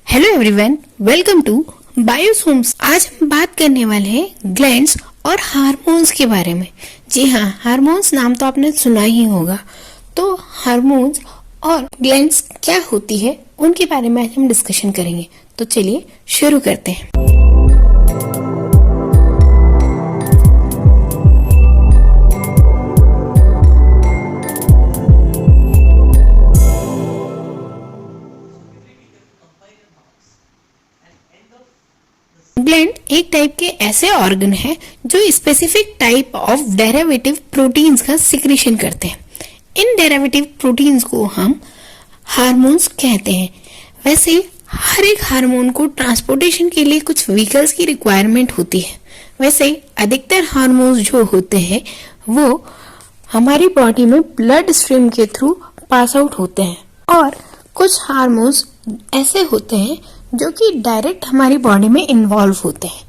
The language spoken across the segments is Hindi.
Hello everyone, welcome to Biosomes. आज हम बात करने वाले हैं ग्लैंड्स और हार्मोन्स के बारे में। जी हाँ, हार्मोन्स नाम तो आपने सुना ही होगा। तो हार्मोन्स और ग्लैंड्स क्या होती है उनके बारे में आज हम डिस्कशन करेंगे। तो चलिए शुरू करते हैं। ग्लैंड एक टाइप के ऐसे ऑर्गन है जो specific type of derivative proteins का सिक्रीशन करते हैं। इन डेरिवेटिव प्रोटीन्स को हम हार्मोन्स कहते हैं। वैसे हर एक हार्मोन को ट्रांसपोर्टेशन के लिए कुछ व्हीकल्स की रिक्वायरमेंट होती है। वैसे अधिकतर हार्मोन्स जो होते हैं वो हमारी बॉडी में ब्लड स्ट्रीम के थ्रू पास आउट होते हैं, और कुछ हार्मोन्स ऐसे होते हैं जो कि डायरेक्ट हमारी बॉडी में इन्वॉल्व होते हैं।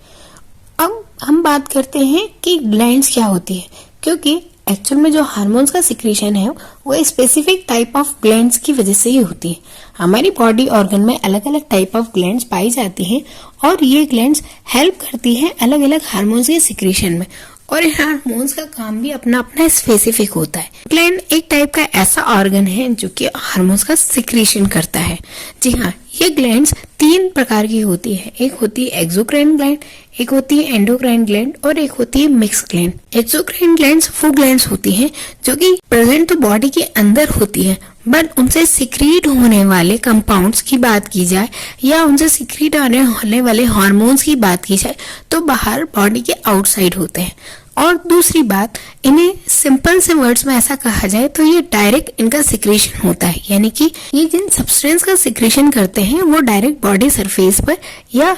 अब हम बात करते हैं कि ग्लैंड्स क्या होती है, क्योंकि एक्चुअल में जो हार्मोन्स का सिक्रीशन है वो स्पेसिफिक टाइप ऑफ ग्लैंड्स की वजह से ही होती है। हमारी बॉडी ऑर्गन में अलग अलग टाइप ऑफ ग्लैंड्स पाई जाती हैं, और ये ग्लैंड्स हेल्प करती हैं अलग अलग हार्मोन्स के सिक्रीशन में। और हार्मोन्स का काम भी अपना अपना स्पेसिफिक होता है। ग्लैंड एक टाइप का ऐसा ऑर्गन है जो कि हार्मोन्स का सिक्रीशन करता है। जी हाँ, ये ग्लैंड्स 3 प्रकार की होती है। एक होती है एक्सोक्राइन ग्लैंड, एक होती है एंडोक्राइन ग्लैंड और एक होती है मिक्स ग्लैंड। एक्सोक्राइन ग्लैंड्स वो ग्लैंड्स होती हैं जो कि प्रेजेंट तो बॉडी के अंदर होती है, बट उनसे सिक्रीट होने वाले कंपाउंड्स की बात की जाए या उनसे सिक्रीट होने वाले हार्मोन्स की बात की जाए तो बाहर बॉडी के आउटसाइड होते हैं। और दूसरी बात, इन्हें सिंपल से वर्ड्स में ऐसा कहा जाए तो ये डायरेक्ट इनका सिक्रीशन होता है, यानी कि ये जिन सब्सटेंस का सिक्रीशन करते हैं वो डायरेक्ट बॉडी सरफेस पर या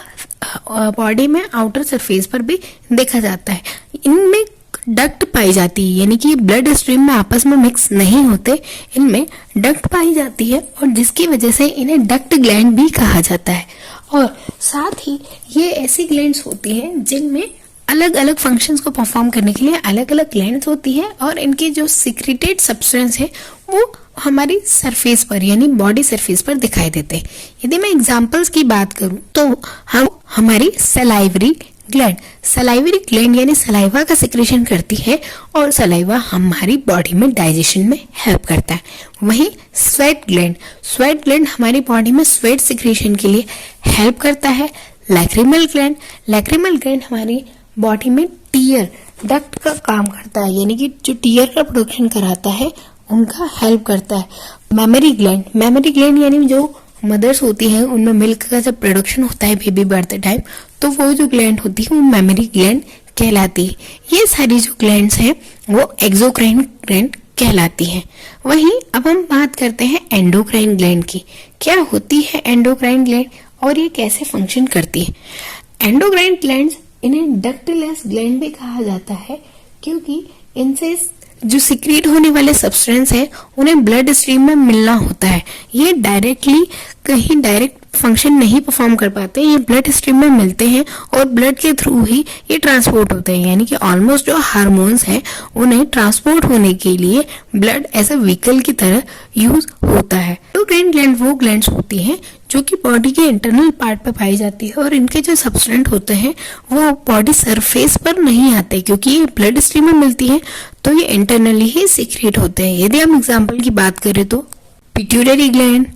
बॉडी में आउटर सरफेस पर भी देखा जाता है। इनमें डक्ट पाई जाती है, यानी कि ब्लड स्ट्रीम में आपस में मिक्स नहीं होते, इनमें डक्ट पाई जाती है, और जिसकी वजह से इन्हें डक्ट ग्लैंड भी कहा जाता है। और साथ ही ये ऐसी ग्लैंड्स होती हैं जिनमें अलग अलग फंक्शंस को परफॉर्म करने के लिए अलग अलग ग्लैंड्स होती है, और इनके जो सिक्रेटेड सब्सटेंस है वो हमारी सरफेस पर यानी बॉडी सरफेस पर दिखाई देते हैं। यदि मैं एग्जांपल्स की बात करूं तो हम हमारी सलाइवरी ग्लैंड यानी सलाइवा का सिक्रेशन करती है, और सलाइवा हमारी बॉडी में डाइजेशन में हेल्प करता है। वहीं स्वेट ग्लैंड हमारी बॉडी में स्वेट सिक्रेशन के लिए हेल्प करता है। लैक्रिमल ग्लैंड हमारी बॉडी में टीयर डक्ट का काम करता है, यानी कि जो टीयर का प्रोडक्शन कराता है उनका हेल्प करता है। मैमरी ग्लैंड यानी जो मदर्स होती हैं उनमें मिल्क का जब प्रोडक्शन होता है बेबी बर्थ टाइम, तो वो जो ग्लैंड होती है वो मैमरी ग्लैंड कहलाती है। ये सारी जो ग्लैंड्स हैं वो एक्सोक्राइन ग्लैंड कहलाती हैं। वहीं अब हम बात करते हैं एंडोक्राइन ग्लैंड की। क्या होती है एंडोक्राइन ग्लैंड और ये कैसे फंक्शन करती है? एंडोक्राइन ग्लैंड्स इन्हें डक्टलेस ग्लैंड भी कहा जाता है, क्योंकि इनसे जो सिक्रीट होने वाले सब्सटेंस है उन्हें ब्लड स्ट्रीम में मिलना होता है। ये डायरेक्टली कहीं डायरेक्ट फंक्शन नहीं परफॉर्म कर पाते, ये ब्लड स्ट्रीम में मिलते हैं और ब्लड के थ्रू ही ये ट्रांसपोर्ट होते हैं, यानी कि ऑलमोस्ट जो हार्मोन्स हैं उन्हें ट्रांसपोर्ट होने के लिए ब्लड एज अ व्हीकल की तरह यूज होता है। एंडोक्राइन ग्लैंड वो ग्लैंड्स होती हैं जो कि बॉडी के इंटरनल पार्ट पर पाई जाती है, और इनके जो सब्सटेंट होते हैं वो बॉडी सरफेस पर नहीं आते, क्योंकि ये ब्लड स्ट्रीम में मिलती है तो ये इंटरनली ही सीक्रेट होते हैं। यदि हम एग्जांपल की बात करें तो पिट्यूटरी ग्लैंड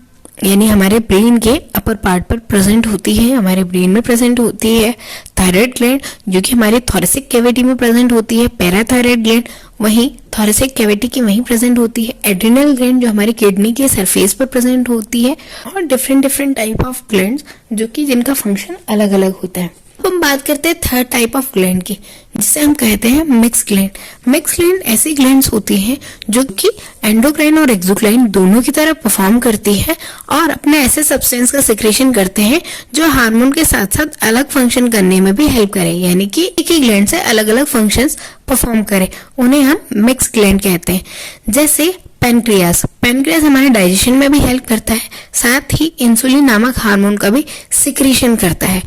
यानी हमारे ब्रेन के अपर पार्ट पर प्रेजेंट होती है, हमारे ब्रेन में प्रेजेंट होती है। थायराइड ग्लैंड जो कि हमारे थोरेसिक कैविटी में प्रेजेंट होती है। पैराथायराइड ग्लैंड वहीं थोरेसिक कैविटी की वहीं प्रेजेंट होती है। एड्रिनल ग्लैंड जो हमारी किडनी के सरफेस पर प्रेजेंट होती है, और डिफरेंट टाइप ऑफ ग्लैंड्स जो कि जिनका फंक्शन अलग अलग होता है। अब हम बात करते हैं थर्ड टाइप ऑफ ग्लैंड की, जिसे हम कहते हैं मिक्स ग्लैंड ऐसी ग्लैंड्स होती हैं जो कि एंडोक्राइन और एक्सोक्राइन दोनों की तरह परफॉर्म करती है, और अपने ऐसे सब्सटेंस का सिक्रेशन करते हैं जो हार्मोन के साथ साथ अलग फंक्शन करने में भी हेल्प करे, यानी कि एक ही ग्लैंड से अलग अलग फंक्शंस परफॉर्म करे। उन्हें हम मिक्स ग्लैंड कहते हैं। जैसे पैनक्रियास हमारे डाइजेशन में भी हेल्प करता है, साथ ही इंसुलिन नामक हार्मोन का भी सिक्रेशन करता है।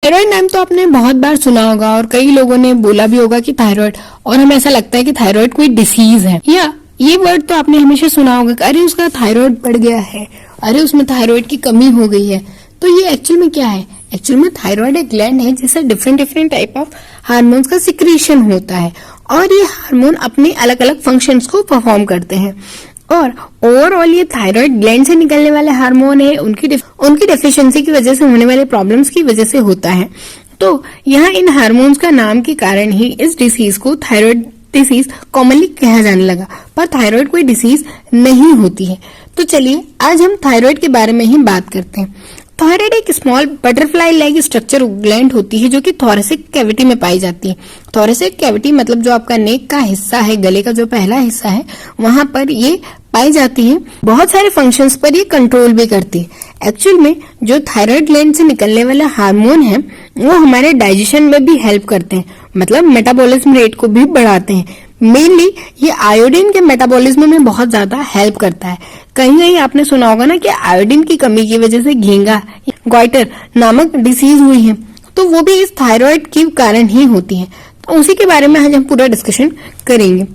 थायराइड नाम तो आपने बहुत बार सुना होगा, और कई लोगों ने बोला भी होगा कि थायराइड, और हमें ऐसा लगता है कि थायराइड कोई डिसीज है, या ये वर्ड तो आपने हमेशा सुना होगा कि अरे उसका थायराइड बढ़ गया है, अरे उसमें थायराइड की कमी हो गई है। तो ये एक्चुअल में क्या है? एक्चुअल में थायराइड एक ग्लैंड है जिससे different different type of hormones का सिक्रीशन होता है और ये हार्मोन अपने अलग अलग फंक्शंस को परफॉर्म करते हैं। और ओवरऑल ये थायराइड ग्लैंड से निकलने वाले हार्मोन है, उनकी डेफिशिएंसी की वजह से होने वाले प्रॉब्लम्स की वजह से होता है। तो यहाँ इन हार्मोन्स का नाम के कारण ही इस डिसीज को थायराइड डिसीज कॉमनली कहा जाने लगा, पर थायराइड कोई डिसीज नहीं होती है। तो चलिए आज हम थायराइड के बारे में ही बात करते हैं। थायराइड एक small butterfly like structure gland होती है जो कि थोरेसिक कैविटी में पाई जाती है। थोरेसिक कैविटी मतलब जो आपका नेक का हिस्सा है, गले का जो पहला हिस्सा है, वहां पर ये पाई जाती है। बहुत सारे फंक्शंस पर ये कंट्रोल भी करती है। एक्चुअल में जो थायराइड ग्लैंड से निकलने वाले हार्मोन है वो हमारे डाइजेशन में भी हेल्प करते हैं, मतलब मेटाबॉलिज्म रेट को भी बढ़ाते हैं। मेनली ये आयोडीन के मेटाबॉलिज्म में बहुत ज्यादा हेल्प करता है। कहीं कहीं आपने सुना होगा ना कि आयोडीन की कमी की वजह से घेंगा गॉइटर नामक डिसीज हुई है, तो वो भी इस थायराइड के कारण ही होती है। तो उसी के बारे में आज हम पूरा डिस्कशन करेंगे।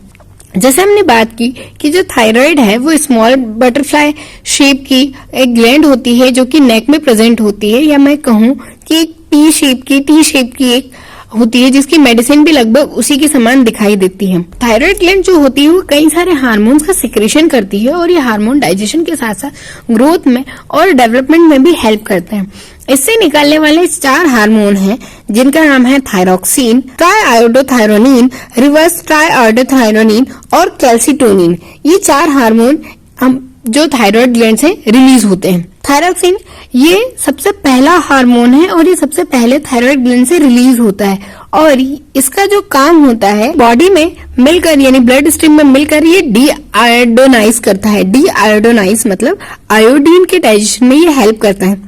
जैसे हमने बात की कि जो थायराइड है वो स्मॉल बटरफ्लाई शेप की एक ग्लैंड होती है जो कि नेक में प्रेजेंट होती है, या मैं कहूँ कि एक टी शेप की एक होती है जिसकी मेडिसिन भी लगभग उसी के समान दिखाई देती है। थायराइड ग्लैंड जो होती है वो कई सारे हार्मोन्स का सिक्रेशन करती है और ये हार्मोन डाइजेशन के साथ साथ ग्रोथ में और डेवलपमेंट में भी हेल्प करते हैं। इससे निकालने वाले 4 हार्मोन हैं जिनका नाम है थायरॉक्सिन, ट्राइआयोडोथायरोनिन, रिवर्स ट्राइआयोडोथायरोनिन और कैल्सिटोनिन। ये 4 हार्मोन हम जो थायराइड ग्लैंड से रिलीज होते हैं। थायरॉक्सिन ये सबसे पहला हार्मोन है और ये सबसे पहले थायराइड ग्लैंड से रिलीज होता है और इसका जो काम होता है बॉडी में मिलकर यानी ब्लड स्ट्रीम में मिलकर ये डीआयोडोनाइज करता है। डीआयोडोनाइज मतलब आयोडीन के डाइजेशन में ये हेल्प करता है।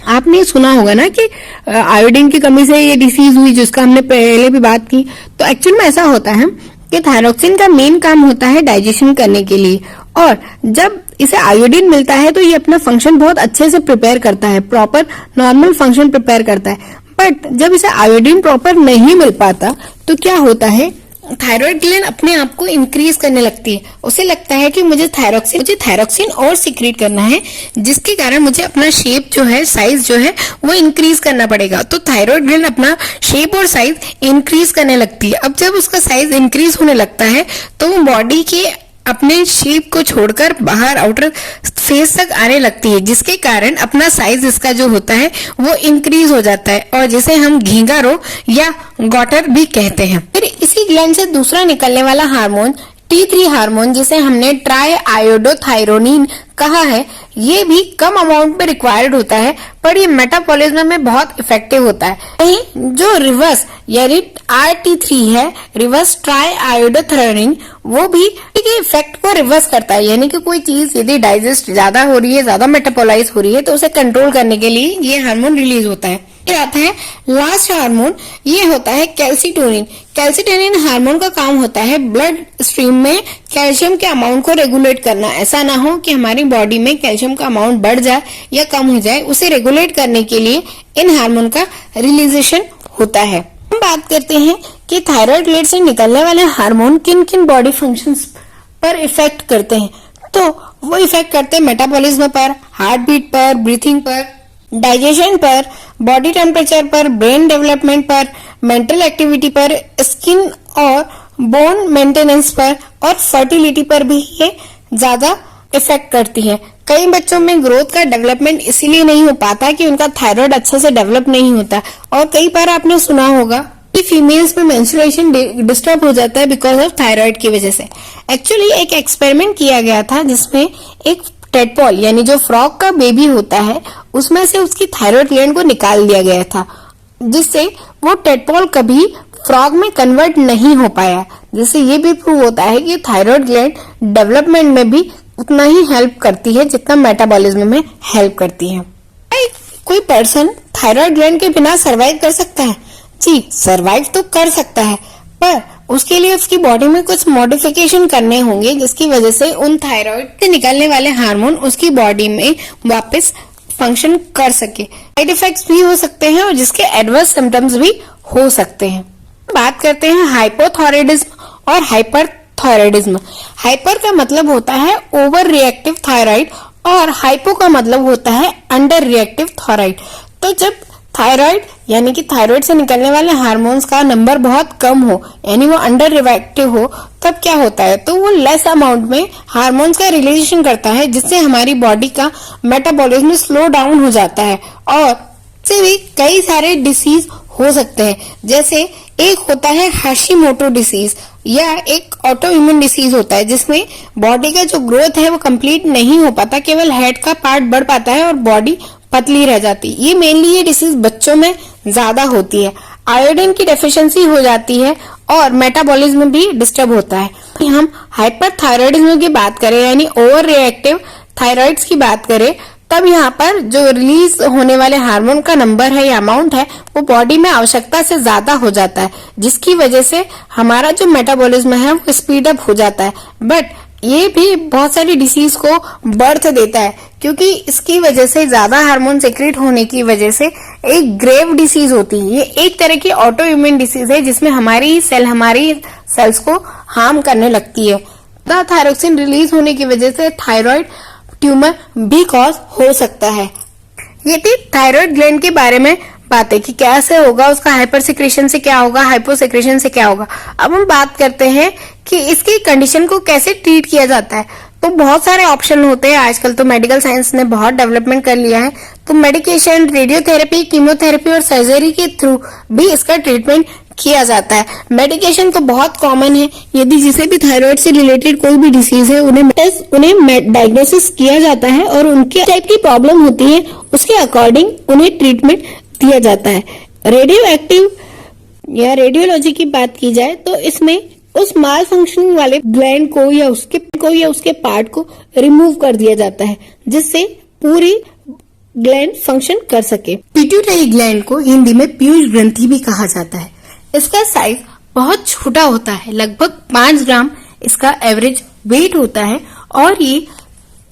आपने सुना होगा ना कि आयोडीन की कमी से ये डिसीज हुई जिसका हमने पहले भी बात की। तो एक्चुअल में ऐसा होता है कि थायरॉक्सिन का मेन काम होता है डाइजेशन करने के लिए, और जब इसे आयोडीन मिलता है तो ये अपना फंक्शन बहुत अच्छे से प्रिपेयर करता है, प्रॉपर नॉर्मल फंक्शन प्रिपेयर करता है। बट जब इसे आयोडीन प्रॉपर नहीं मिल पाता तो क्या होता है, थायराइड ग्लैंड अपने आप को इंक्रीज करने लगती है। उसे लगता है कि मुझे थायरॉक्सिन और सीक्रेट करना है, जिसके कारण मुझे अपना शेप जो है, साइज जो है वो इंक्रीज करना पड़ेगा। तो थायराइड ग्लैंड अपना शेप और साइज इंक्रीज करने लगती है। अब जब उसका साइज इंक्रीज होने लगता है तो वो बॉडी के अपने शेप को छोड़कर बाहर आउटर फेस तक आने लगती है, जिसके कारण अपना साइज इसका जो होता है वो इंक्रीज हो जाता है और जिसे हम घेंगारो या गॉटर भी कहते हैं। फिर इसी ग्लैंड से दूसरा निकलने वाला हार्मोन T3 हार्मोन, जिसे हमने ट्राइआयोडोथायरोनिन कहा है, ये भी कम अमाउंट में रिक्वायर्ड होता है पर ये मेटाबॉलिज्म में बहुत इफेक्टिव होता है। वहीं जो रिवर्स यानी RT3 है, रिवर्स ट्राइआयोडोथायरोनिन, वो भी के इफेक्ट को रिवर्स करता है। यानी कि कोई चीज यदि डाइजेस्ट ज्यादा हो रही है, ज्यादा मेटाबोलाइज हो रही है, तो उसे कंट्रोल करने के लिए ये हार्मोन रिलीज होता है। फिर आता है लास्ट हार्मोन, ये होता है कैल्सिटोनिन। कैल्सिटोनिन हार्मोन का काम होता है ब्लड स्ट्रीम में कैल्शियम के अमाउंट को रेगुलेट करना। ऐसा ना हो कि हमारी बॉडी में कैल्शियम का अमाउंट बढ़ जाए या कम हो जाए, उसे रेगुलेट करने के लिए इन हार्मोन का रिलीजेशन होता है। हम बात करते हैं कि थायराइड ग्लैंड से निकलने वाले हार्मोन किन किन बॉडी फंक्शंस पर इफेक्ट करते हैं। तो वो इफेक्ट करते हैं मेटाबॉलिज्म पर, हार्ट बीट पर, ब्रीथिंग पर, डाइजेशन पर, बॉडी टेम्परेचर पर, ब्रेन डेवलपमेंट पर, मेंटल एक्टिविटी पर, स्किन और बोन मेंटेनेंस पर और फर्टिलिटी पर भी ये ज्यादा इफेक्ट करती है। कई बच्चों में ग्रोथ का डेवलपमेंट इसीलिए नहीं हो पाता कि उनका थायराइड अच्छे से डेवलप नहीं होता, और कई बार आपने सुना होगा कि फीमेल्स में मेंस्ट्रुएशन डिस्टर्ब हो जाता है बिकॉज ऑफ थायराइड की वजह से। एक्चुअली एक एक्सपेरिमेंट किया गया था जिसमें एक टेडपॉल यानी जो फ्रॉग का बेबी होता है उसमें से उसकी थायराइड ग्लैंड को निकाल दिया गया था, जिससे वो टेडपॉल कभी फ्रॉग में कन्वर्ट नहीं हो पाया। जिससे ये भी प्रूव होता है कि थायराइड ग्लैंड डेवलपमेंट में भी उतना ही हेल्प करती है जितना मेटाबॉलिज्म में हेल्प करती है। कोई पर्सन थायराइड ग्लैंड के बिना सरवाइव कर सकता है? जी, सरवाइव तो कर सकता है, पर उसके लिए उसकी बॉडी में कुछ मॉडिफिकेशन करने होंगे जिसकी वजह से उन थायराइड से निकलने वाले हार्मोन उसकी बॉडी में वापस फंक्शन कर सके। साइड इफेक्ट्स भी हो सकते हैं और जिसके एडवर्स सिम्टम्स भी हो सकते हैं। बात करते हैं हाइपोथायराइडिज्म और हाइपरथायराइडिज्म। हाइपर का मतलब होता है ओवर रिएक्टिव थायराइड और हाइपो का मतलब होता है अंडर रिएक्टिव थायराइड। तो जब थायराइड यानी कि थायराइड से निकलने वाले हार्मोन्स का नंबर बहुत कम हो, यानी वो अंडर रिएक्टिव हो, तब क्या होता है, तो वो लेस अमाउंट में हार्मोन्स का रिलीजेशन करता है, जिससे हमारी बॉडी का मेटाबॉलिज्म स्लो डाउन हो जाता है और से भी कई सारे डिसीज हो सकते हैं। जैसे एक होता है हाशिमोटो डिसीज या एक ऑटो इम्यून डिसीज होता है, जिसमें बॉडी का जो ग्रोथ है वो कंप्लीट नहीं हो पाता, केवल हेड का पार्ट बढ़ पाता है और बॉडी पतली रह जाती है। ये मेनली ये डिसीज बच्चों में ज्यादा होती है। आयोडीन की डेफिशिएंसी हो जाती है और मेटाबॉलिज्म भी डिस्टर्ब होता है। हम हाइपरथायराइडिज्म की बात करें यानी ओवर रिएक्टिव थायराइड्स की बात करें, तब यहाँ पर जो रिलीज होने वाले हार्मोन का नंबर है या अमाउंट है वो बॉडी में आवश्यकता से ज्यादा हो जाता है, जिसकी वजह से हमारा जो मेटाबॉलिज्म है वो स्पीड अप हो जाता है। बट ये भी बहुत सारी डिसीज को बर्थ देता है, क्योंकि इसकी वजह से ज्यादा हार्मोन सेक्रेट होने की वजह से एक ग्रेव डिसीज होती है। ये एक तरह की ऑटो इम्यून डिसीज है, जिसमें हमारी सेल्स को हार्म करने लगती है। थायरोक्सिन रिलीज होने की वजह से थायराइड ट्यूमर भी कॉज हो सकता है। ये थी थायराइड ग्लैंड के बारे में बातें कि कैसे होगा, उसका हाइपर सिक्रेशन से क्या होगा, हाइपो सिक्रेशन से क्या होगा। अब हम बात करते हैं कि इसकी कंडीशन को कैसे ट्रीट किया जाता है। तो बहुत सारे ऑप्शन होते हैं, आजकल तो मेडिकल साइंस ने बहुत डेवलपमेंट कर लिया है। तो मेडिकेशन, रेडियोथेरेपी, कीमोथेरेपी और सर्जरी के थ्रू भी इसका ट्रीटमेंट किया जाता है। मेडिकेशन तो बहुत कॉमन है, यदि जिसे भी थायराइड से रिलेटेड कोई भी डिसीज है उन्हें डायग्नोसिस किया जाता है और उनके टाइप की प्रॉब्लम होती है उसके अकॉर्डिंग उन्हें ट्रीटमेंट दिया जाता है। रेडियो एक्टिव या रेडियोलॉजी की बात की जाए तो इसमें उस माल फंक्शनिंग वाले ग्लैंड को या उसके पार्ट को रिमूव कर दिया जाता है, जिससे पूरी ग्लैंड फंक्शन कर सके। पिट्यूटरी ग्लैंड को हिंदी में पीयूष ग्रंथि भी कहा जाता है। इसका साइज बहुत छोटा होता है, लगभग 5 ग्राम इसका एवरेज वेट होता है और ये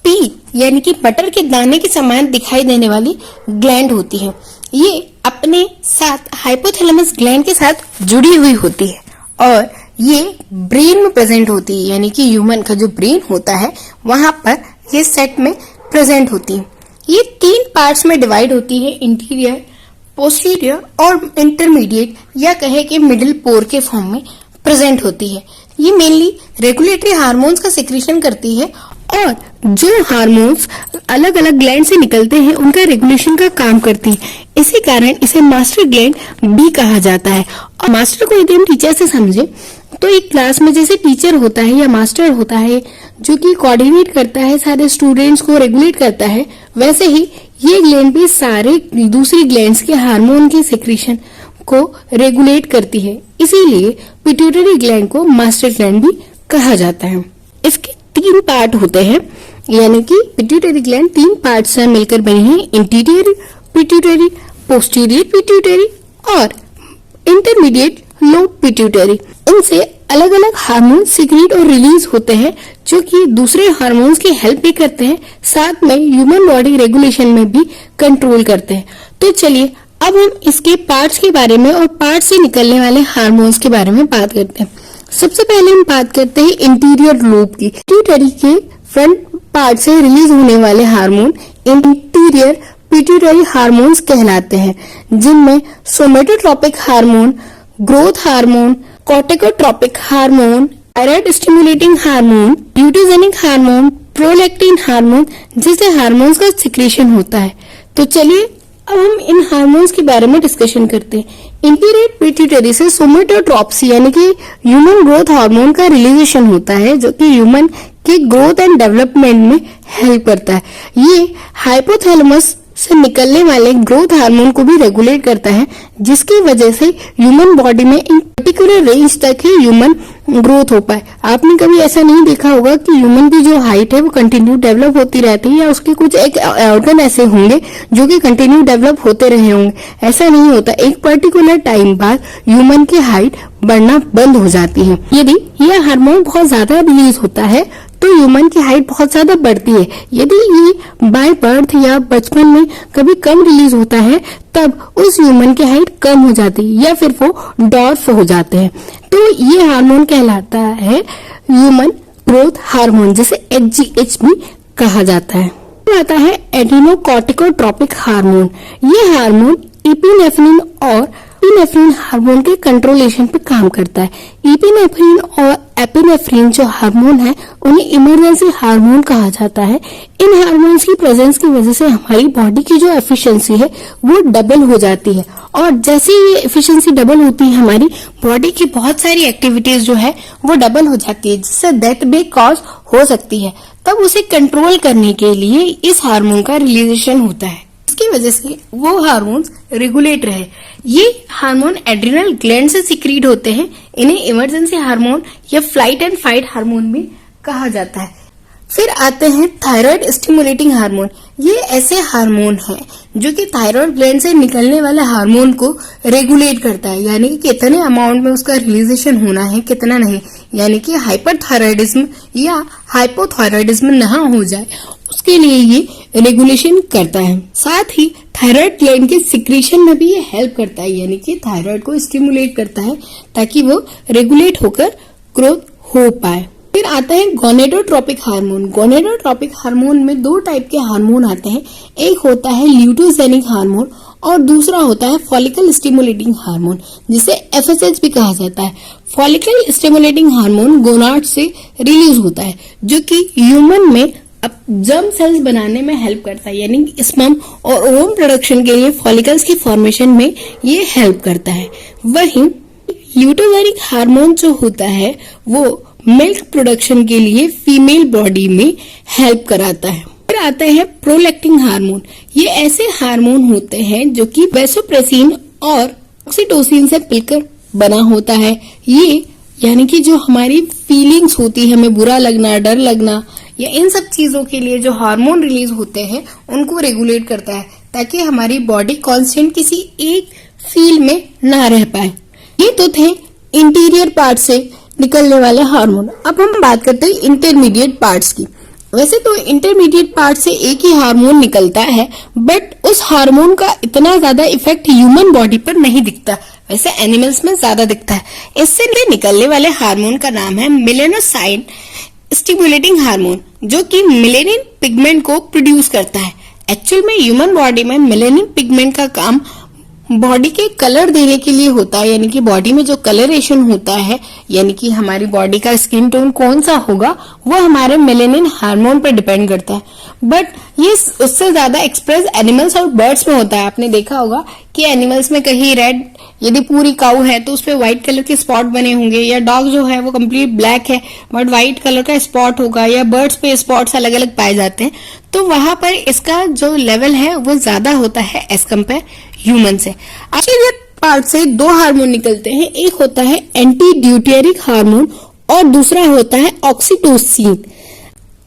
पी यानी कि मटर के दाने के समान दिखाई देने वाली ग्लैंड होती है। ये अपने साथ हाइपोथैलेमस ग्लैंड के साथ जुड़ी हुई होती है और ये ब्रेन में प्रेजेंट होती है, यानी कि ह्यूमन का जो ब्रेन होता है वहां पर ये सेट में प्रेजेंट होती है। ये 3 पार्ट्स में डिवाइड होती है, इंटीरियर, पोस्टीरियर और इंटरमीडिएट या कहे कि मिडिल पोर के फॉर्म में प्रेजेंट होती है। ये मेनली रेगुलेटरी हार्मोन्स का सिक्रीशन करती है और जो हार्मोन्स अलग अलग ग्लैंड से निकलते हैं उनका रेगुलेशन का काम करती है। इसी कारण इसे मास्टर ग्लैंड भी कहा जाता है। और मास्टर को यदि हम टीचर से समझे तो एक क्लास में जैसे टीचर होता है या मास्टर होता है जो कि कोऑर्डिनेट करता है, सारे स्टूडेंट्स को रेगुलेट करता है, वैसे ही ये ग्लैंड भी सारे दूसरी ग्लैंड्स के हार्मोन के सिक्रीशन को रेगुलेट करती है। इसीलिए पिट्यूटरी ग्लैंड को मास्टर ग्लैंड भी कहा जाता है। इसके 3 पार्ट होते हैं, यानी कि पिट्यूटरी ग्लैंड 3 पार्ट से मिलकर बनी है, इंटीरियर पिट्यूटरी, पोस्टीरियर पिट्यूटरी और इंटरमीडिएट लोब पिट्यूटरी। इनसे अलग अलग हार्मोन सीक्रेट और रिलीज होते हैं जो कि दूसरे हार्मोन्स की हेल्प भी करते हैं, साथ में ह्यूमन बॉडी रेगुलेशन में भी कंट्रोल करते हैं। तो चलिए अब हम इसके पार्ट्स के बारे में और पार्ट से निकलने वाले हार्मोन्स के बारे में बात करते हैं। सबसे पहले हम बात करते हैं इंटीरियर लोब की। पिट्यूटरी के फ्रंट पार्ट से रिलीज होने वाले हार्मोन इंटीरियर पिट्यूटरी हार्मोन्स कहलाते हैं, जिनमें somatotropic hormone, growth hormone, corticotropic hormone, thyroid stimulating hormone, luteinizing hormone, prolactin hormone जैसे हार्मोन्स का सिक्रीशन होता है। तो चलिए अब हम इन हार्मोन्स के बारे में डिस्कशन करते हैं। इंटीरियर पिट्यूटरी से सोमेटोट्रोप्सी यानी कि ह्यूमन ग्रोथ हार्मोन का रिलीजेशन होता है, जो कि ह्यूमन के ग्रोथ एंड डेवलपमेंट में हेल्प करता है। ये हाइपोथैलेमस से निकलने वाले ग्रोथ हार्मोन को भी रेगुलेट करता है, जिसकी वजह से ह्यूमन बॉडी में इन पर्टिकुलर रेंज तक ही ह्यूमन ग्रोथ हो पाए। आपने कभी ऐसा नहीं देखा होगा कि ह्यूमन की जो हाइट है वो कंटिन्यू डेवलप होती रहती है, या उसके कुछ एक ऑर्गन ऐसे होंगे जो कि कंटिन्यू डेवलप होते रहे होंगे। ऐसा नहीं होता, एक पर्टिकुलर टाइम बाद ह्यूमन की हाइट बढ़ना बंद हो जाती है। यदि यह हार्मोन बहुत ज्यादा रिलीज होता है तो ह्यूमन की हाइट बहुत ज्यादा बढ़ती है। यदि ये बाय बर्थ या बचपन में कभी कम रिलीज होता है तब उस ह्यूमन की हाइट कम हो जाती है या फिर वो डॉर्फ हो जाते हैं। तो ये हार्मोन कहलाता है ह्यूमन ग्रोथ हार्मोन, जिसे HGH भी कहा जाता है। आता है एड्रेनोकॉर्टिकोट्रोपिक हार्मोन। ये हार्मोन इपिनेफ्रिन और एपिनेफ्रिन हार्मोन के कंट्रोलेशन पे काम करता है। इपिनेफ्रिन और एपिनेफ्रिन जो हार्मोन है उन्हें इमरजेंसी हार्मोन कहा जाता है। इन हार्मोन्स की प्रेजेंस की वजह से हमारी बॉडी की जो एफिशिएंसी है वो डबल हो जाती है, और जैसे ये एफिशिएंसी डबल होती है हमारी बॉडी की बहुत सारी एक्टिविटीज जो है वो डबल हो जाती है, जिससे डेथ भी कॉज हो सकती है। तब उसे कंट्रोल करने के लिए इस हार्मोन का रिलीजेशन होता है। इसकी वजह से वो हार्मोन्स रेगुलेट रहे। ये हार्मोन एड्रिनल ग्लैंड से सिक्रीट होते हैं। इन्हें इमरजेंसी हार्मोन या फ्लाइट एंड फाइट हार्मोन भी कहा जाता है। फिर आते हैं थायराइड स्टिमुलेटिंग हार्मोन। ये ऐसे हार्मोन है जो कि थायराइड ग्लैंड से निकलने वाले हार्मोन को रेगुलेट करता है, यानी कि कितने अमाउंट में उसका रिलीजेशन होना है, कितना नहीं, यानी कि हाइपरथायराइडिज्म या हाइपोथायराइडिज्म ना हो जाए, उसके लिए ये रेगुलेशन करता है। साथ ही थायराइड ग्लैंड के सिक्रीशन में भी ये हेल्प करता है, यानी कि थायराइड को स्टिमुलेट करता है ताकि वो रेगुलेट होकर ग्रोथ हो पाए। फिर आता है गोनेडोट्रोपिक हार्मोन। गोनेडोट्रोपिक हार्मोन में दो टाइप के हार्मोन आते हैं। एक होता है ल्यूटेजेनिक हार्मोन और दूसरा होता है फॉलिकल स्टिमुलेटिंग हार्मोन, जिसे एफएसएच भी कहा जाता है। फॉलिकल स्टिमुलेटिंग हार्मोन गोनाड से रिलीज होता है, जो कि ह्यूमन में जर्म सेल्स बनाने में हेल्प करता है, यानी स्पर्म और ओवम प्रोडक्शन के लिए फॉलिकल्स की फॉर्मेशन में ये हेल्प करता है। वहीं ल्यूटेजेनिक हार्मोन जो होता है वो मिल्क प्रोडक्शन के लिए फीमेल बॉडी में हेल्प कराता है। फिर आते हैं प्रोलैक्टिन हार्मोन। ये ऐसे हार्मोन होते हैं जो कि वैसोप्रेसिन और ऑक्सीटोसिन से मिलकर बना होता है। ये यानी कि जो हमारी फीलिंग्स होती है, हमें बुरा लगना, डर लगना, या इन सब चीजों के लिए जो हार्मोन रिलीज होते हैं उनको रेगुलेट करता है, ताकि हमारी बॉडी कांस्टेंट किसी एक फील में ना रह पाए। ये तो थे इंटीरियर पार्ट से निकलने वाले हार्मोन। अब हम बात करते हैं इंटरमीडिएट पार्ट्स की। वैसे तो इंटरमीडिएट पार्ट से एक ही हार्मोन निकलता है, बट उस हार्मोन का इतना ज्यादा इफेक्ट ह्यूमन बॉडी पर नहीं दिखता, वैसे एनिमल्स में ज्यादा दिखता है। इससे निकलने वाले हार्मोन का नाम है मेलेनोसाइन स्टिमुलेटिंग हार्मोन, जो कि मेलेनिन पिगमेंट को प्रोड्यूस करता है। एक्चुअल में ह्यूमन बॉडी में मेलेनिन पिगमेंट का काम बॉडी के कलर देने के लिए होता है, यानी कि बॉडी में जो कलरेशन होता है, यानी कि हमारी बॉडी का स्किन टोन कौन सा होगा वो हमारे मेलेनिन हार्मोन पर डिपेंड करता है। बट ये उससे ज्यादा एक्सप्रेस एनिमल्स और बर्ड्स में होता है। आपने देखा होगा कि एनिमल्स में कहीं रेड, यदि पूरी काऊ है तो उसपे व्हाइट कलर के स्पॉट बने होंगे, या डॉग जो है वो कंप्लीट ब्लैक है बट व्हाइट कलर का स्पॉट होगा, या बर्ड्स पे स्पॉट्स अलग अलग पाए जाते हैं। तो वहां पर इसका जो लेवल है वो ज्यादा होता है एज कम्पेयर ह्यूमन से। आखिर पार्ट से दो हार्मोन निकलते हैं, एक होता है एंटी ड्यूटेरिक हार्मोन और दूसरा होता है ऑक्सीटोसिन।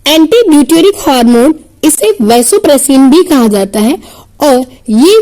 एंटी ड्यूटेरिक हार्मोन इसे वैसोप्रेसिन भी कहा जाता है, और ये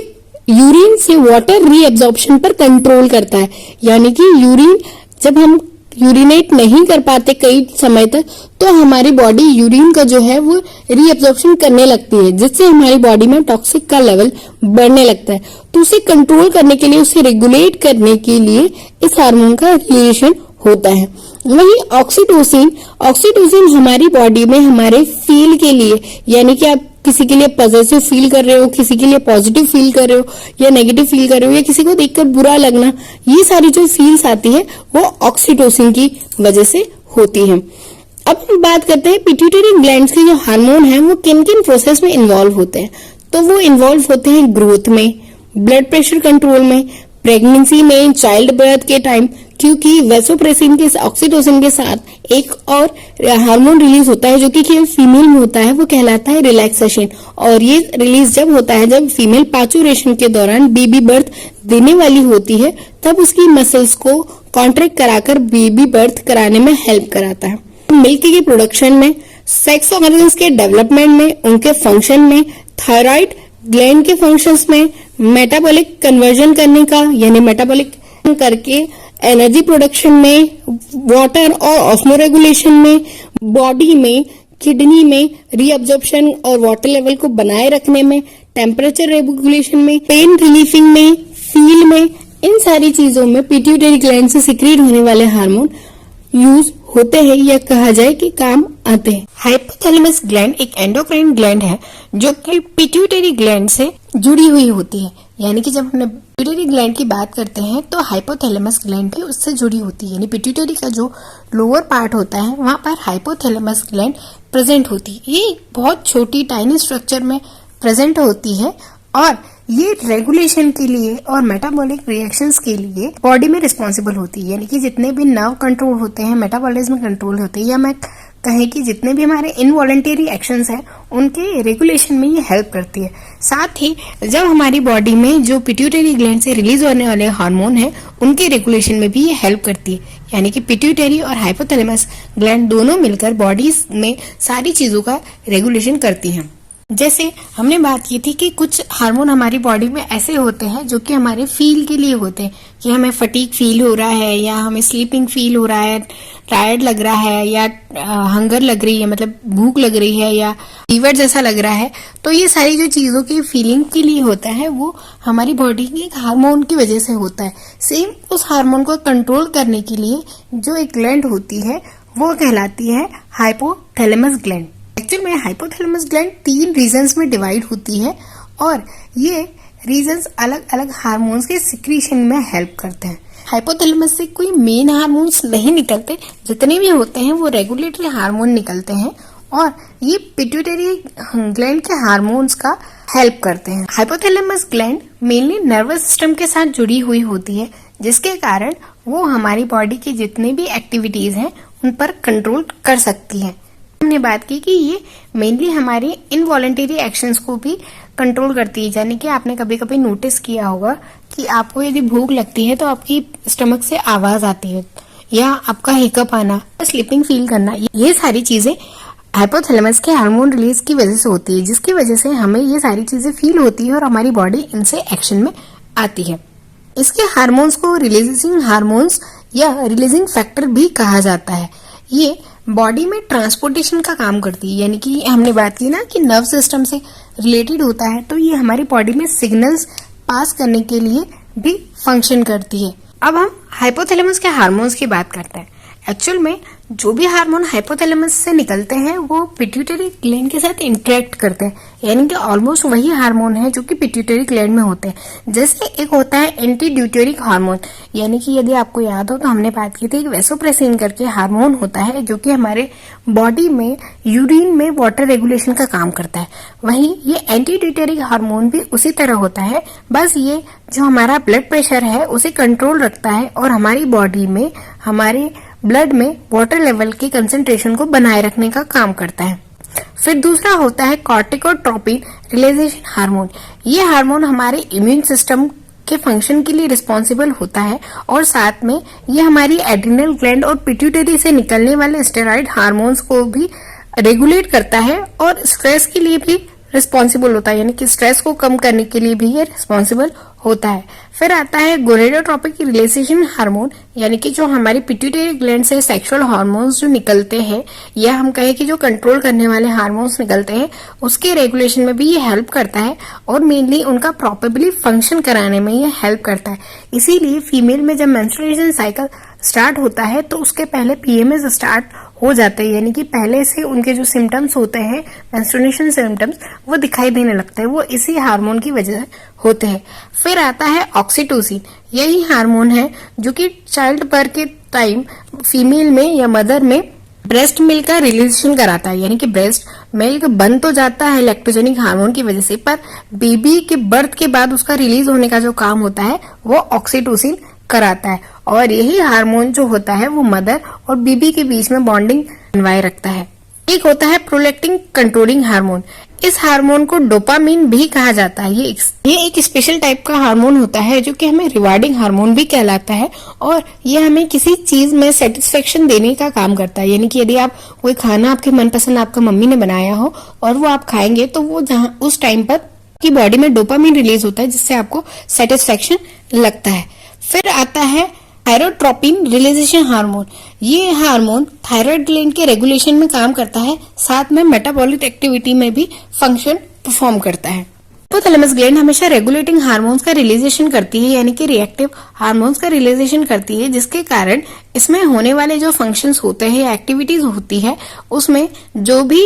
यूरिन से वाटर रीएब्जॉर्प्शन पर कंट्रोल करता है, यानी कि यूरिन जब हम यूरिनेट नहीं कर पाते कई समय तक, तो हमारी बॉडी यूरिन का जो है वो रीएब्जॉर्प्शन करने लगती है, जिससे हमारी बॉडी में टॉक्सिक का लेवल बढ़ने लगता है। तो उसे कंट्रोल करने के लिए, उसे रेगुलेट करने के लिए इस हार्मोन का रिलेशन होता है। वहीं ऑक्सीटोसिन हमारी बॉडी में हमारे फील के लिए, यानी कि आप किसी के लिए पॉजिटिव फील कर रहे हो, किसी के लिए पॉजिटिव फील कर रहे हो, या नेगेटिव फील कर रहे हो, या किसी को देखकर बुरा लगना, ये सारी जो फील्स आती है वो ऑक्सीटोसिन की वजह से होती है। अब हम बात करते हैं पिट्यूटरी ग्लैंड्स के जो हार्मोन है वो किन किन प्रोसेस में इन्वॉल्व होते हैं। तो वो इन्वॉल्व होते हैं ग्रोथ में, ब्लड प्रेशर कंट्रोल में, प्रेगनेंसी में, चाइल्ड बर्थ के टाइम, क्योंकि वैसोप्रेसिन के ऑक्सीटोसिन के साथ एक और हार्मोन रिलीज होता है जो कि केवल फीमेल में होता है, वो कहलाता है रिलैक्सेशन। और ये रिलीज जब होता है जब फीमेल पार्चुरेशन के दौरान बेबी बर्थ देने वाली होती है, तब उसकी मसल्स को कॉन्ट्रैक्ट कराकर बेबी बर्थ कराने में हेल्प कराता है। मिल्क के प्रोडक्शन में, सेक्स ऑर्गन्स के डेवलपमेंट में, उनके फंक्शन में, थायराइड ग्लैंड के फंक्शंस में, मेटाबॉलिक कन्वर्जन करने का, यानी मेटाबॉलिक करके एनर्जी प्रोडक्शन में, वाटर और ऑस्मोरेगुलेशन में, बॉडी में, किडनी में रीअब्जॉर्प्शन और वाटर लेवल को बनाए रखने में, टेम्परेचर रेगुलेशन में, पेन रिलीफिंग में, फील में, इन सारी चीजों में पिट्यूटरी ग्लैंड से सिक्रीट होने वाले हार्मोन यूज होते हैं या कहा जाए कि काम आते हैं। हाइपोथैलेमस ग्लैंड एक एंडोक्राइन ग्लैंड है जो कि पिट्यूटरी ग्लैंड से जुड़ी हुई होती है। यानी कि जब हमने पिट्यूटरी ग्लैंड की बात करते हैं तो हाइपोथैलेमस ग्लैंड भी उससे जुड़ी होती है। यानी पिट्यूटरी का जो लोअर पार्ट होता है वहां पर हाइपोथैलेमस ग्लैंड प्रेजेंट होती है। ये बहुत छोटी टाइनी स्ट्रक्चर में प्रेजेंट होती है और ये रेगुलेशन के लिए और मेटाबॉलिक रिएक्शंस के लिए बॉडी में रिस्पॉन्सिबल होती है। यानी कि जितने भी नर्व कंट्रोल होते हैं, मेटाबॉलिज्म कंट्रोल होते हैं, या मैं कहें कि जितने भी हमारे इनवॉलंटरी एक्शंस हैं उनके रेगुलेशन में ये हेल्प करती है। साथ ही जब हमारी बॉडी में जो पिट्यूटरी ग्लैंड से रिलीज होने वाले हार्मोन हैं उनके रेगुलेशन में भी ये हेल्प करती है। यानी कि पिट्यूटरी और हाइपोथैलेमस ग्लैंड दोनों मिलकर बॉडी में सारी चीजों का रेगुलेशन करती हैं। जैसे हमने बात की थी कि कुछ हार्मोन हमारी बॉडी में ऐसे होते हैं जो कि हमारे फील के लिए होते हैं, कि हमें फटीग फील हो रहा है या हमें स्लीपिंग फील हो रहा है, टायर्ड लग रहा है या हंगर लग रही है, मतलब भूख लग रही है या फीवर जैसा लग रहा है। तो ये सारी जो चीजों की फीलिंग के लिए होता है वो हमारी बॉडी के एक हार्मोन की वजह से होता है। सेम उस हार्मोन को कंट्रोल करने के लिए जो एक ग्लैंड होती है वो कहलाती है हाइपोथैलेमस ग्लैंड। एक्चुअल में हाइपोथैलेमस ग्लैंड 3 रीजन्स में डिवाइड होती है और ये रीजन्स अलग अलग हार्मोन्स के सिक्रीशन में हेल्प करते हैं। हाइपोथैलेमस से कोई मेन हार्मोन्स नहीं निकलते, जितने भी होते हैं वो रेगुलेटरी हार्मोन निकलते हैं और ये पिट्यूटरी ग्लैंड के हार्मोन्स का हेल्प करते हैं। Hypothalamus gland mainly nervous system के साथ जुड़ी हुई होती है, जिसके कारण वो हमारी बॉडी की जितने भी एक्टिविटीज हैं उन पर कंट्रोल कर सकती है। हमने बात की कि ये मेनली हमारे इनवॉलंटरी एक्शंस को भी कंट्रोल करती है। यानी कि आपने कभी कभी नोटिस किया होगा कि आपको यदि भूख लगती है तो आपकी स्टमक से आवाज आती है या आपका हिकअप आना, स्लीपिंग फील करना, ये सारी चीजें हाइपोथैलेमस के हार्मोन रिलीज की वजह से होती है, जिसकी वजह से हमें ये सारी चीजें फील होती है और हमारी बॉडी इनसे एक्शन में आती है। इसके हार्मोन्स को रिलीजिंग हार्मोन्स या रिलीजिंग फैक्टर भी कहा जाता है। ये बॉडी में ट्रांसपोर्टेशन का काम करती है। यानी कि हमने बात की ना कि नर्व सिस्टम से रिलेटेड होता है, तो ये हमारी बॉडी में सिग्नल्स पास करने के लिए भी फंक्शन करती है। अब हम हाइपोथैलेमस के हार्मोन्स की बात करते हैं। एक्चुअल में जो भी हार्मोन हाइपोथैलेमस से निकलते हैं वो पिट्यूटरी ग्लैंड के साथ इंटरेक्ट करते हैं। यानी कि ऑलमोस्ट वही हार्मोन है जो कि पिट्यूटरी ग्लैंड में होते हैं। जैसे एक होता है एंटी ड्यूटेरिक हार्मोन, यानी कि यदि आपको याद हो तो हमने बात की थी एक वेसोप्रेसिन करके हार्मोन होता है जो कि हमारे बॉडी में यूरिन में वाटर रेगुलेशन का काम करता है। वहीं ये एंटी ड्यूटेरिक हार्मोन भी उसी तरह होता है, बस ये जो हमारा ब्लड प्रेशर है उसे कंट्रोल रखता है और हमारी बॉडी में हमारे ब्लड में वाटर लेवल के कंसंट्रेशन को बनाए रखने का काम करता है। फिर दूसरा होता है कॉर्टिकोट्रोपिन रिलीजेशन हार्मोन। ये हार्मोन हमारे इम्यून सिस्टम के फंक्शन के लिए रिस्पॉन्सिबल होता है और साथ में ये हमारी एड्रिनल ग्लैंड और पिट्यूटरी से निकलने वाले स्टेरॉइड हार्मोन्स को भी रेगुलेट करता है और स्ट्रेस के लिए भी रिस्पॉन्सिबल होता है। यानी कि स्ट्रेस को कम करने के लिए भी ये रिस्पॉन्सिबल होता है। फिर आता है गोनेडोट्रोपिक रिलीजेशन हार्मोन, यानी कि जो हमारी पिट्यूटरी ग्लैंड से सेक्सुअल हार्मोन्स जो निकलते हैं या हम कहें कि जो कंट्रोल करने वाले हार्मोन्स निकलते हैं उसके रेगुलेशन में भी ये हेल्प करता है और मेनली उनका प्रॉपरली फंक्शन कराने में ये हेल्प करता है। इसीलिए फीमेल में जब मेंस्ट्रुएशन साइकिल स्टार्ट होता है तो उसके पहले पीएमएस स्टार्ट हो जाते हैं। यानी कि पहले से उनके जो सिम्टम्स होते हैं मेंस्ट्रुएशन सिम्टम्स वो दिखाई देने लगते हैं, वो इसी हार्मोन की वजह से होते हैं। फिर आता है ऑक्सीटोसिन, यही हार्मोन है जो कि चाइल्ड बर्थ के टाइम फीमेल में या मदर में ब्रेस्ट मिल्क का रिलीजेशन कराता है। यानी कि ब्रेस्ट मिल्क बन तो जाता है लैक्टोजेनिक हार्मोन की वजह से, पर बेबी के बर्थ के बाद उसका रिलीज होने का जो काम होता है वो ऑक्सीटोसिन कराता है और यही हार्मोन जो होता है वो मदर और बेबी के बीच में बॉन्डिंग बनवाए रखता है। एक होता है प्रोलैक्टिन कंट्रोलिंग हार्मोन। इस हार्मोन को डोपामिन भी कहा जाता है। ये एक स्पेशल टाइप का हार्मोन होता है जो कि हमें रिवार्डिंग हार्मोन भी कहलाता है और ये हमें किसी चीज में सेटिस्फेक्शन देने का काम करता है। यानी कि यदि आप कोई खाना आपके मनपसंद आपका मम्मी ने बनाया हो और वो आप खाएंगे तो वो जहाँ उस टाइम पर की बॉडी में डोपामिन रिलीज होता है जिससे आपको सेटिस्फेक्शन लगता है। फिर आता है थायरोट्रोपिन रिलीजेशन हार्मोन। ये हार्मोन थायराइड ग्लैंड के रेगुलेशन में काम करता है, साथ में मेटाबॉलिक एक्टिविटी में भी फंक्शन परफॉर्म करता है। हाइपोथैलेमस ग्लैंड हमेशा रेगुलेटिंग हार्मोन्स का रिलीजेशन करती है, यानी कि रिएक्टिव हार्मोन्स का रिलीजेशन करती है, जिसके कारण इसमें होने वाले जो फंक्शंस होते हैं, एक्टिविटीज होती है, उसमें जो भी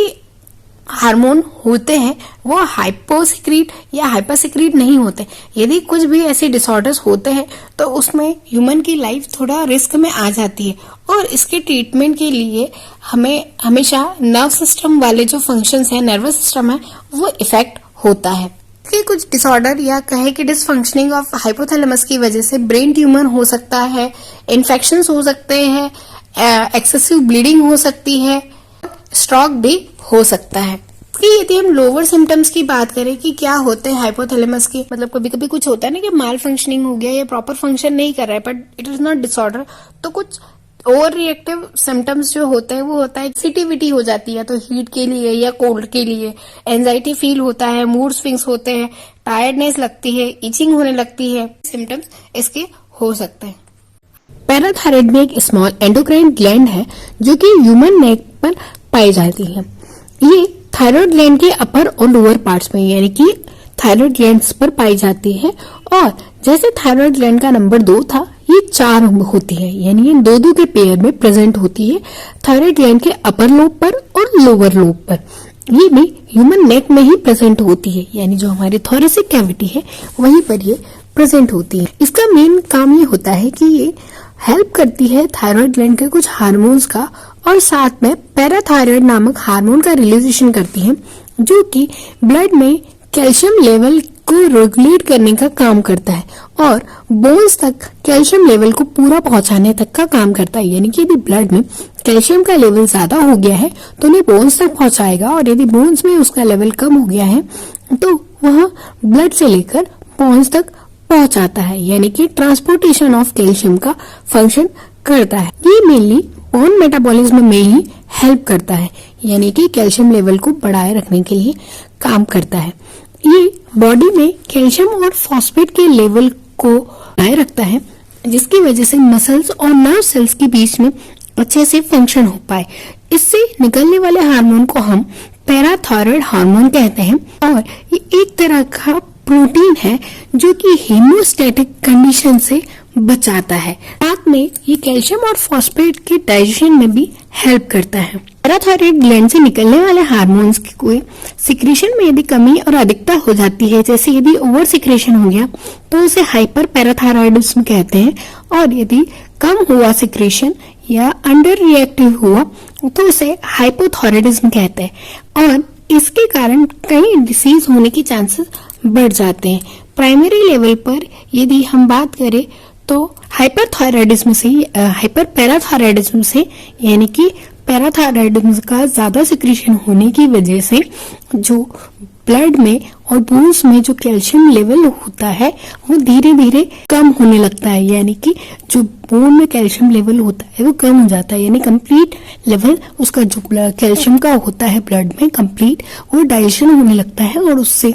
हार्मोन होते हैं वो हाइपोसिक्रीट या हाइपरसिक्रीट नहीं होते। यदि कुछ भी ऐसे डिसऑर्डर्स होते हैं तो उसमें ह्यूमन की लाइफ थोड़ा रिस्क में आ जाती है, और इसके ट्रीटमेंट के लिए हमें हमेशा नर्व सिस्टम वाले जो फंक्शंस है, नर्वस सिस्टम है, वो इफेक्ट होता है। कि कुछ डिसऑर्डर या कहे कि डिसफंक्शनिंग ऑफ हाइपोथैलेमस की वजह से ब्रेन ट्यूमर हो सकता है, इन्फेक्शंस हो सकते हैं, एक्सेसिव ब्लीडिंग हो सकती है, स्ट्रोक भी हो सकता है। कि यदि हम लोअर सिम्टम्स की बात करें कि क्या होते हैं हाइपोथैलेमस के, मतलब कभी कभी कुछ होता है ना कि माल फंक्शनिंग हो गया या प्रॉपर फंक्शन नहीं कर रहा है, but it is not disorder, तो कुछ ओवर रिएक्टिव सिम्टम्स जो होते हैं वो होता है सेंसिटिविटी हो जाती है, तो हीट के लिए या कोल्ड के लिए, एंजाइटी फील होता है, मूड स्विंग्स होते हैं, टायर्डनेस लगती है, इचिंग होने लगती है, सिम्टम्स इसके हो सकते हैं। पैराथायराइड में एक स्मॉल एंडोक्राइन ग्लैंड है जो कि ह्यूमन नेक पर पाई जाती है। ये थायराइड ग्लैंड के अपर और लोअर पार्ट्स में, यानी कि थायराइड ग्लैंड्स पर पाई जाती है, और जैसे थायराइड ग्लैंड का नंबर 2 था, ये 4 होती है, यानी ये 2 के पेयर में प्रेजेंट होती है थायराइड ग्लैंड के अपर लोब पर और लोअर लोब पर। ये भी ह्यूमन नेक में ही प्रेजेंट होती है, यानी जो हमारी थोरेसिक कैविटी है वहीं पर ये प्रेजेंट होती है। इसका मेन काम ये होता है कि ये हेल्प करती है थायराइड ग्लैंड के कुछ हार्मोन्स का, और साथ में पैराथायराइड नामक हार्मोन का रिलीजेशन करती है, जो कि ब्लड में कैल्शियम लेवल को रेगुलेट करने का काम करता है और बोन्स तक कैल्शियम लेवल को पूरा पहुंचाने तक का काम करता है। यानी कि यदि ब्लड में कैल्शियम का लेवल ज्यादा हो गया है तो उन्हें बोन्स तक पहुंचाएगा, और यदि बोन्स में उसका लेवल कम हो गया है तो वह ब्लड से लेकर बोन्स तक पहुंचाता है, यानी कि ट्रांसपोर्टेशन ऑफ कैल्शियम का फंक्शन करता है। ये मेनली बोन मेटाबॉलिज्म में ही हेल्प करता है, यानी कि कैल्शियम लेवल को बढ़ाए रखने के लिए काम करता है। ये बॉडी में कैल्शियम और फॉस्फेट के लेवल को बनाए रखता है, जिसकी वजह से मसल्स और नर्व सेल्स के बीच में अच्छे से फंक्शन हो पाए। इससे निकलने वाले हार्मोन को हम पैराथायराइड हार्मोन कहते हैं, और ये एक तरह का प्रोटीन है जो कि हीमोस्टैटिक कंडीशन से बचाता है। साथ में ये कैल्शियम और फॉस्फेट के डाइजेशन में भी हेल्प करता है। पैराथायराइड ग्लैंड से निकलने वाले हार्मोन्स की कोई सिक्रेशन में यदि कमी और अधिकता हो जाती है, जैसे यदि ओवर सिक्रेशन हो गया तो उसे हाइपर पैराथायराइडिज्म कहते हैं, और यदि कम हुआ सिक्रेशन या अंडर रिएक्टिव हुआ तो उसे हाइपोथायराइडिज्म कहते हैं, और इसके कारण कई डिसीज होने के चांसेस बढ़ जाते हैं। प्राइमरी लेवल पर यदि हम बात करें तो हाइपर पैराथायराइडिज्म से, यानी कि पैराथायराइडिज्म का ज्यादा सिक्रीशन होने की वजह से जो ब्लड में और बोन्स में जो कैल्शियम लेवल होता है वो धीरे धीरे कम होने लगता है, यानी कि जो बोन में कैल्शियम लेवल होता है वो कम हो जाता है, यानी कंप्लीट लेवल उसका जो कैल्शियम का होता है ब्लड में कंप्लीट वो डाइजेशन होने लगता है, और उससे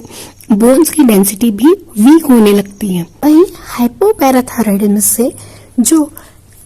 बोन्स की डेंसिटी भी वीक होने लगती है। वहीं हाइपोपैराथायराइडिज्म से जो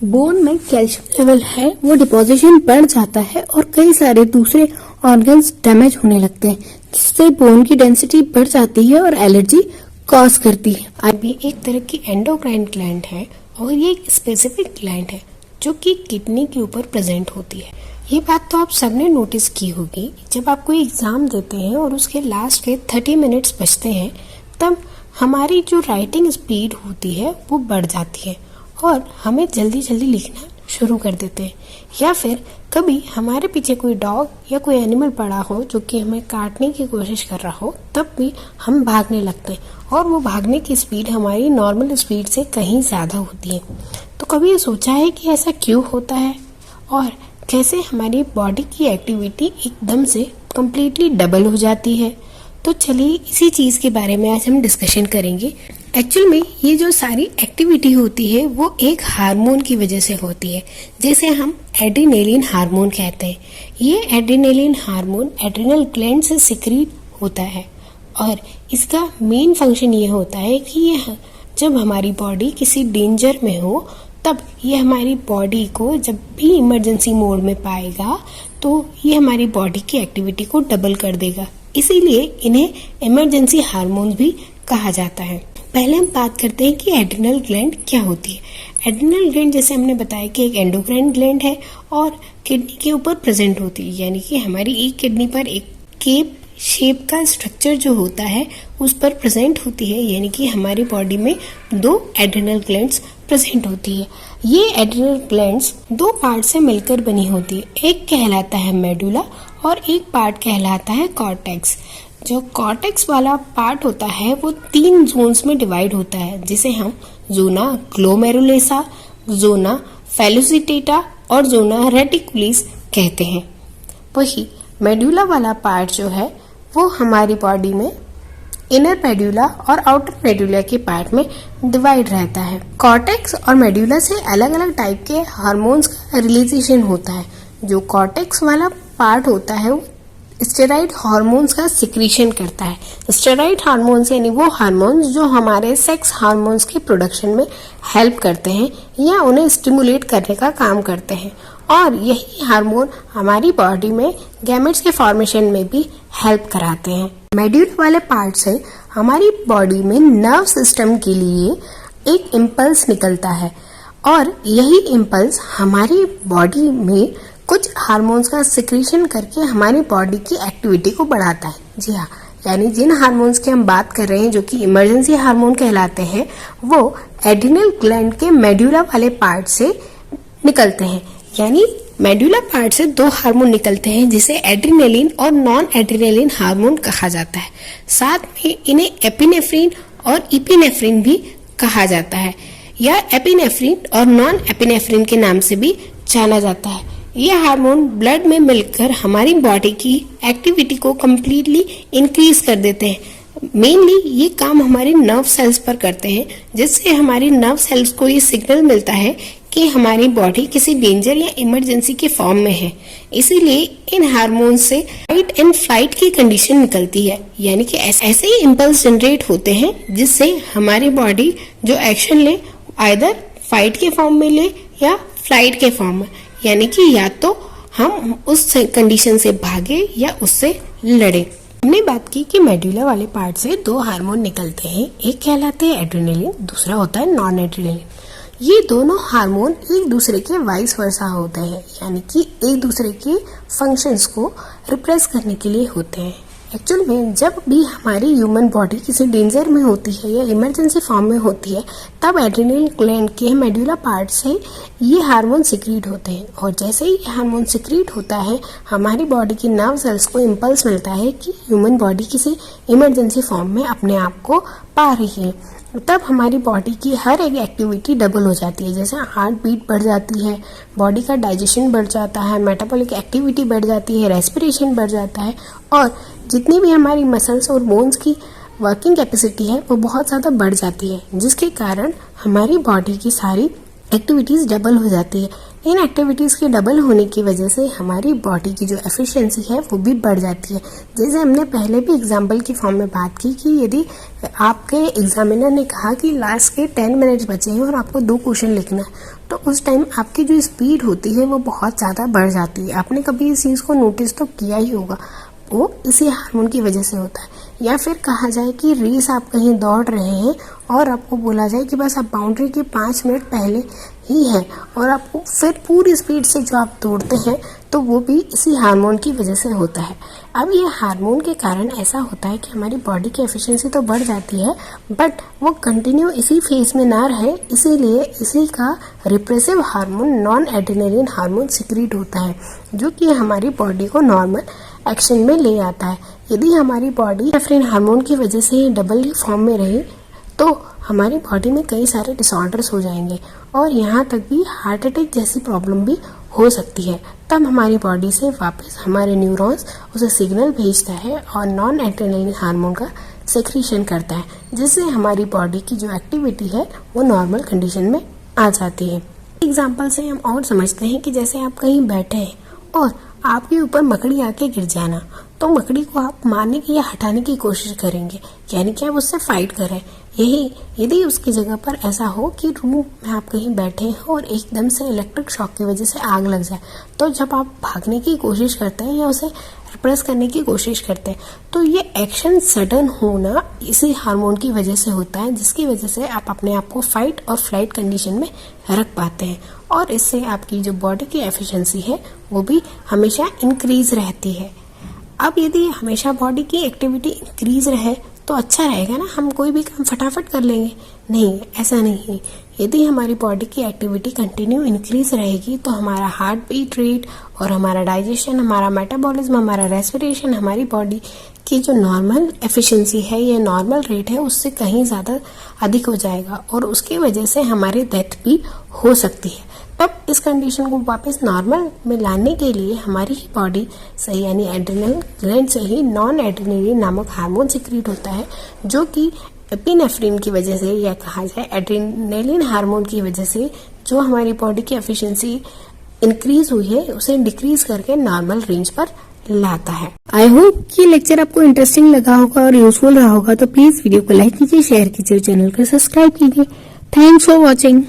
बोन में कैल्शियम लेवल है वो डिपोजिशन बढ़ जाता है और कई सारे दूसरे ऑर्गन्स डैमेज होने लगते हैं, जिससे बोन की डेंसिटी बढ़ जाती है और एलर्जी कॉज करती है। अभी एक तरह की एंडोक्राइन ग्लैंड है, और ये एक स्पेसिफिक ग्लैंड है जो कि किडनी के ऊपर प्रेजेंट होती है। ये बात तो आप सबने नोटिस की होगी, जब आप कोई एग्जाम देते हैं और उसके लास्ट के 30 मिनट्स बचते हैं तब हमारी जो राइटिंग स्पीड होती है वो बढ़ जाती है और हमें जल्दी जल्दी लिखना शुरू कर देते हैं, या फिर कभी हमारे पीछे कोई डॉग या कोई एनिमल पड़ा हो जो कि हमें काटने की कोशिश कर रहा हो, तब भी हम भागने लगते हैं, और वो भागने की स्पीड हमारी नॉर्मल स्पीड से कहीं ज़्यादा होती है। तो कभी ये सोचा है कि ऐसा क्यों होता है और कैसे हमारी बॉडी की एक्टिविटी एकदम से कम्प्लीटली डबल हो जाती है? तो चलिए इसी चीज़ के बारे में आज हम डिस्कशन करेंगे। एक्चुअल में ये जो सारी एक्टिविटी होती है वो एक हार्मोन की वजह से होती है, जैसे हम एड्रेनलिन हार्मोन कहते हैं। ये एड्रेनलिन हार्मोन एड्रेनल ग्लैंड से सिक्रीट होता है, और इसका मेन फंक्शन ये होता है कि ये जब हमारी बॉडी किसी डेंजर में हो तब ये हमारी बॉडी को जब भी इमरजेंसी मोड में पाएगा तो ये हमारी बॉडी की एक्टिविटी को डबल कर देगा, इसीलिए इन्हें इमरजेंसी हार्मोन्स भी कहा जाता है। पहले हम बात करते हैं कि एड्रिनल ग्लैंड क्या होती है। एड्रिनल ग्लैंड जैसे हमने बताया कि एक एंडोक्राइन ग्लैंड है और किडनी के ऊपर प्रेजेंट होती है, यानी कि हमारी एक किडनी पर एक केप शेप का स्ट्रक्चर जो होता है उस पर प्रेजेंट होती है, यानी कि हमारी बॉडी में 2 एड्रिनल ग्लैंड्स प्रेजेंट होती है। ये एड्रिनल ग्लैंड्स 2 पार्ट से मिलकर बनी होती है। एक कहलाता है मेडुला और एक पार्ट कहलाता है कॉर्टेक्स। जो कॉर्टेक्स वाला पार्ट होता है वो 3 जोन्स में डिवाइड होता है, जिसे हम जोना ग्लोमेरुलोसा, जोना फेलोसिटेटा और जोना रेटिकुलिस कहते हैं। वही मेडुला वाला पार्ट जो है वो हमारी बॉडी में इनर मेडुला और आउटर मेडुला के पार्ट में डिवाइड रहता है। कॉर्टेक्स और मेडुला से अलग अलग टाइप के हार्मोन्स का रिलीजेशन होता है। जो कॉर्टेक्स वाला पार्ट होता है वो स्टेरॉइड हार्मोन्स का सिक्रीशन करता है। स्टेरॉइड हार्मोन्स यानी वो हार्मोन्स जो हमारे सेक्स हार्मोन्स के प्रोडक्शन में हेल्प करते हैं या उन्हें स्टिमुलेट करने का काम करते हैं, और यही हार्मोन हमारी बॉडी में गैमेट्स के फॉर्मेशन में भी हेल्प कराते हैं। मेड्यूला वाले पार्ट से हमारी बॉडी में नर्व सिस्टम के लिए एक इम्पल्स निकलता है, और यही इम्पल्स हमारी बॉडी में कुछ हार्मोन्स का सिक्रीशन करके हमारी बॉडी की एक्टिविटी को बढ़ाता है। जी हाँ, यानी जिन हार्मोन्स की हम बात कर रहे हैं जो कि इमरजेंसी हार्मोन कहलाते हैं, वो एड्रिनल ग्लैंड के मेडुला वाले पार्ट से निकलते हैं। यानी मेडुला पार्ट से 2 हार्मोन निकलते हैं जिसे एड्रिनलिन और नॉन एड्रिनलिन हार्मोन कहा जाता है। साथ में इन्हें एपिनेफ्रिन और इपिनेफ्रिन भी कहा जाता है, या एपिनेफ्रिन और नॉन एपिनेफ्रिन के नाम से भी जाना जाता है। ये हार्मोन ब्लड में मिलकर हमारी बॉडी की एक्टिविटी को कम्प्लीटली इंक्रीज कर देते हैं। मेनली ये काम हमारे नर्व सेल्स पर करते हैं, जिससे हमारी नर्व सेल्स को ये सिग्नल मिलता है कि हमारी बॉडी किसी डेंजर या इमरजेंसी के फॉर्म में है। इसीलिए इन हार्मोन से फाइट एंड फ्लाइट की कंडीशन निकलती है, यानी कि ऐसे ही इम्पल्स जनरेट होते हैं जिससे हमारी बॉडी जो एक्शन ले आइदर फाइट के फॉर्म में ले या फ्लाइट के फॉर्म में, यानी कि या तो हम उस कंडीशन से भागे या उससे लड़े। हमने बात की कि मेडुला वाले पार्ट से 2 हार्मोन निकलते हैं, एक कहलाते हैं एड्रिनलिन, दूसरा होता है नॉन एड्रिनलिन। ये दोनों हार्मोन एक दूसरे के वाइस वर्सा होते हैं, यानी कि एक दूसरे के फंक्शंस को रिप्रेस करने के लिए होते हैं। एक्चुअल में जब भी हमारी ह्यूमन बॉडी किसी डेंजर में होती है या इमरजेंसी फॉर्म में होती है, तब एड्रिनल ग्लैंड के मेडुला पार्ट से ये हार्मोन सिक्रीट होते हैं, और जैसे ही ये हार्मोन सिक्रीट होता है हमारी बॉडी की नर्व सेल्स को इम्पल्स मिलता है कि ह्यूमन बॉडी किसी इमरजेंसी फॉर्म में अपने आप को पा रही है। तब हमारी बॉडी की हर एक एक्टिविटी डबल हो जाती है, जैसे हार्ट बीट बढ़ जाती है, बॉडी का डाइजेशन बढ़ जाता है, मेटाबॉलिक एक्टिविटी बढ़ जाती है, रेस्पिरेशन बढ़ जाता है, और जितनी भी हमारी मसल्स और बोन्स की वर्किंग कैपेसिटी है वो बहुत ज़्यादा बढ़ जाती है, जिसके कारण हमारी बॉडी की सारी एक्टिविटीज़ डबल हो जाती है। इन एक्टिविटीज़ के डबल होने की वजह से हमारी बॉडी की जो एफिशिएंसी है वो भी बढ़ जाती है। जैसे हमने पहले भी एग्जाम्पल की फॉर्म में बात की कि यदि आपके एग्जामिनर ने कहा कि लास्ट के 10 मिनट्स बचे हैं और आपको 2 क्वेश्चन लिखना है, तो उस टाइम आपकी जो स्पीड होती है वो बहुत ज़्यादा बढ़ जाती है। आपने कभी इस चीज़ को नोटिस तो किया ही होगा, वो इसी हार्मोन की वजह से होता है। या फिर कहा जाए कि रेस आप कहीं दौड़ रहे हैं और आपको बोला जाए कि बस आप बाउंड्री के 5 मिनट पहले ही है, और आपको फिर पूरी स्पीड से जो आप दौड़ते हैं, तो वो भी इसी हार्मोन की वजह से होता है। अब ये हार्मोन के कारण ऐसा होता है कि हमारी बॉडी की एफिशिएंसी तो बढ़ जाती है, बट वो कंटिन्यू इसी फेज में ना रहे, इसीलिए इसी का repressive hormone non adrenaline hormone secrete होता है, जो कि हमारी बॉडी को नॉर्मल एक्शन में ले आता है। यदि हमारी बॉडी एफ्रिन हार्मोन की वजह से डबल ही फॉर्म में रही, तो हमारी बॉडी में कई सारे डिसऑर्डर्स हो जाएंगे, और यहाँ तक भी हार्ट अटैक जैसी प्रॉब्लम भी हो सकती है। तब हमारी बॉडी से वापस हमारे न्यूरॉन्स उसे सिग्नल भेजता है और नॉन एड्रेनलिन हार्मोन का सेक्रीशन करता है, जिससे हमारी बॉडी की जो एक्टिविटी है वो नॉर्मल कंडीशन में आ जाती है। एग्जाम्पल से हम और समझते हैं कि जैसे आप कहीं बैठे हैं और आपके ऊपर मकड़ी आके गिर जाना, तो मकड़ी को आप मारने की या हटाने की कोशिश करेंगे, यानी कि आप उससे फाइट करें। यही यदि उसकी जगह पर ऐसा हो कि रूम में आप कहीं बैठे हैं और एकदम से इलेक्ट्रिक शॉक की वजह से आग लग जाए, तो जब आप भागने की कोशिश करते हैं या उसे रिप्रेस करने की कोशिश करते हैं, तो ये एक्शन सडन होना इसी हार्मोन की वजह से होता है, जिसकी वजह से आप अपने आप को फाइट और फ्लाइट कंडीशन में रख पाते हैं, और इससे आपकी जो बॉडी की एफिशिएंसी है वो भी हमेशा इंक्रीज रहती है। अब यदि हमेशा बॉडी की एक्टिविटी इंक्रीज रहे तो अच्छा रहेगा ना, हम कोई भी काम फटाफट कर लेंगे। नहीं, ऐसा नहीं है। यदि हमारी बॉडी की एक्टिविटी कंटिन्यू इंक्रीज रहेगी तो हमारा हार्ट बीट रेट और हमारा डाइजेशन, हमारा मेटाबॉलिज्म, हमारा रेस्पिरेशन, हमारी बॉडी की जो नॉर्मल एफिशिएंसी है या नॉर्मल रेट है उससे कहीं ज़्यादा अधिक हो जाएगा, और उसकी वजह से हमारी डेथ भी हो सकती है। तब इस कंडीशन को वापस नॉर्मल में लाने के लिए हमारी ही बॉडी से यानी एड्रिनल ग्लैंड से ही नॉन एड्रिनलिन नामक हार्मोन सिक्रीट होता है, जो कि एपिनेफ्रिन की वजह से या कहा जाए एड्रिनलिन हार्मोन की वजह से जो हमारी बॉडी की एफिशिएंसी इंक्रीज हुई है उसे डिक्रीज करके नॉर्मल रेंज पर लाता है। आई होप ये लेक्चर आपको इंटरेस्टिंग लगा होगा और यूजफुल रहा होगा, तो प्लीज वीडियो को लाइक कीजिए, शेयर कीजिए, चैनल को सब्सक्राइब कीजिए। Thanks for watching.